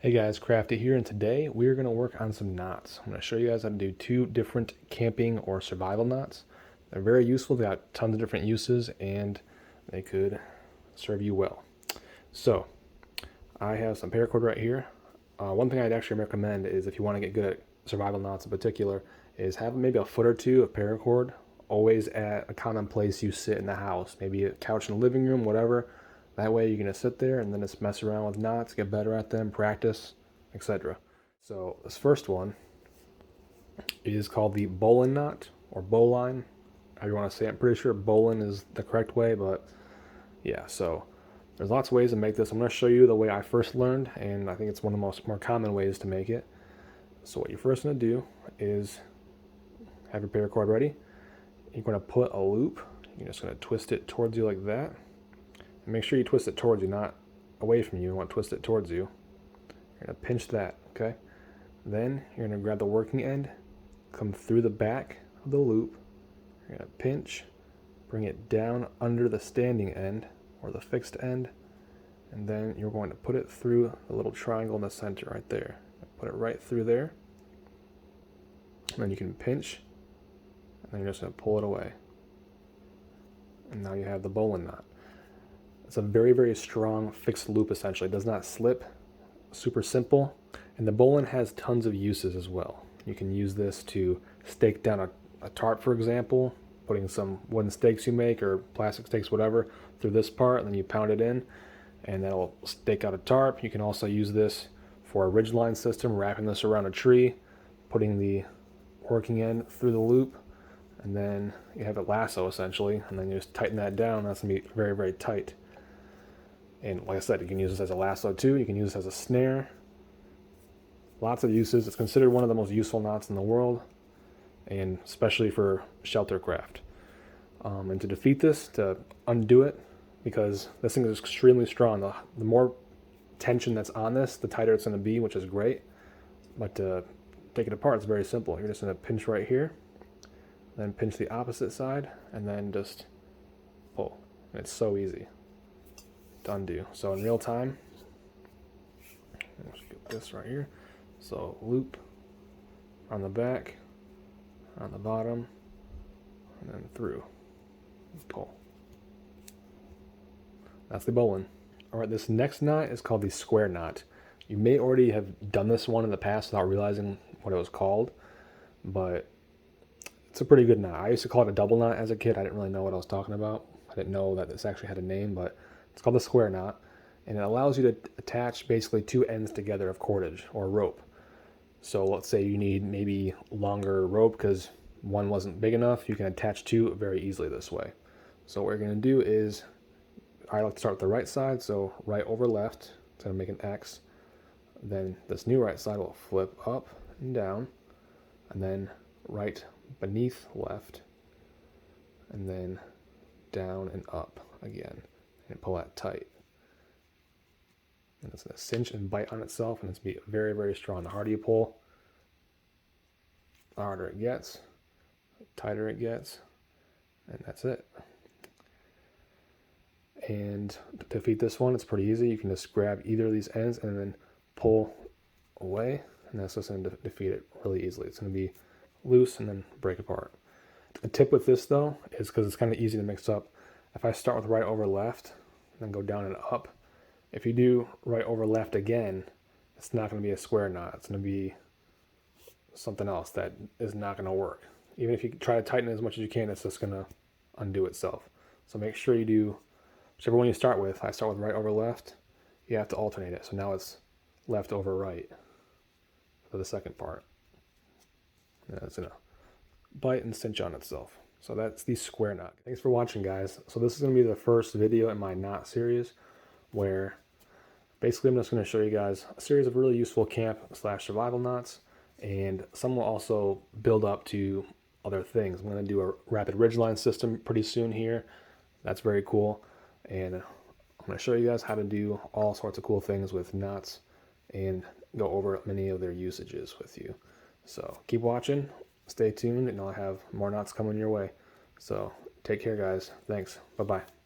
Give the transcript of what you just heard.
Hey guys, Crafty here, and today we're going to work on some knots. I'm going to show you guys how to do two different camping or survival knots. They're very useful, they got tons of different uses, and they could serve you well. So, I have some paracord right here. One thing I'd actually recommend is if you want to get good at survival knots in particular, is have maybe a foot or two of paracord always at a common place you sit in the house. Maybe a couch in the living room, whatever. That way you're going to sit there and then just mess around with knots, get better at them, practice, etc. So this first one is called the Bowline Knot, or Bowline, how you want to say it. I'm pretty sure Bowline is the correct way, but yeah, so there's lots of ways to make this. I'm going to show you the way I first learned, and I think it's one of the more common ways to make it. So what you're first going to do is have your paracord ready. You're going to put a loop. You're just going to twist it towards you like that. And make sure you twist it towards you, not away from you. You want to twist it towards you. You're going to pinch that, okay? Then you're going to grab the working end, come through the back of the loop. You're going to pinch, bring it down under the standing end or the fixed end, and then you're going to put it through the little triangle in the center right there. Put it right through there. And then you can pinch, and then you're just going to pull it away. And now you have the Bowline knot. It's a very, very strong fixed loop essentially. It does not slip, super simple. And the Bowline has tons of uses as well. You can use this to stake down a tarp, for example, putting some wooden stakes you make or plastic stakes, whatever, through this part, and then you pound it in, and that'll stake out a tarp. You can also use this for a ridgeline system, wrapping this around a tree, putting the working end through the loop, and then you have a lasso essentially, and then you just tighten that down. That's going to be very, very tight. And like I said, you can use this as a lasso too. You can use this as a snare. Lots of uses. It's considered one of the most useful knots in the world, and especially for shelter craft. And to defeat this, to undo it, because this thing is extremely strong. The more tension that's on this, the tighter it's going to be, which is great. But to take it apart, it's very simple. You're just going to pinch right here, then pinch the opposite side, and then just pull. And it's so easy to undo. So in real time, let's get this right here. So loop on the back, on the bottom, and then through. Pull. That's the Bowline. Alright, this next knot is called the square knot. You may already have done this one in the past without realizing what it was called, but it's a pretty good knot. I used to call it a double knot as a kid. I didn't really know what I was talking about. I didn't know that this actually had a name, but it's called the square knot, and it allows you to attach basically two ends together of cordage or rope. So let's say you need maybe longer rope because one wasn't big enough. You can attach two very easily this way. So what we're going to do is, I like to start with the right side, so right over left. It's going to make an X. Then this new right side will flip up and down, and then right beneath left, and then down and up again. And pull that tight. And it's going to cinch and bite on itself, and it's going to be very, very strong. The harder you pull, the harder it gets, the tighter it gets, and that's it. And to defeat this one, it's pretty easy. You can just grab either of these ends and then pull away, and that's just going to defeat it really easily. It's going to be loose and then break apart. The tip with this though is, because it's kind of easy to mix up, if I start with right over left, then go down and up, if you do right over left again, it's not going to be a square knot. It's going to be something else that is not going to work. Even if you try to tighten it as much as you can, it's just going to undo itself. So make sure you do whichever one you start with. I start with right over left. You have to alternate it. So now it's left over right for the second part. And it's going to bite and cinch on itself. So that's the square knot. Thanks for watching, guys. So this is going to be the first video in my knot series, where basically I'm just going to show you guys a series of really useful camp / survival knots, and some will also build up to other things. I'm going to do a rapid ridgeline system pretty soon here. That's very cool. And I'm going to show you guys how to do all sorts of cool things with knots and go over many of their usages with you. So keep watching. Stay tuned, and I'll have more knots coming your way. So take care, guys. Thanks. Bye-bye.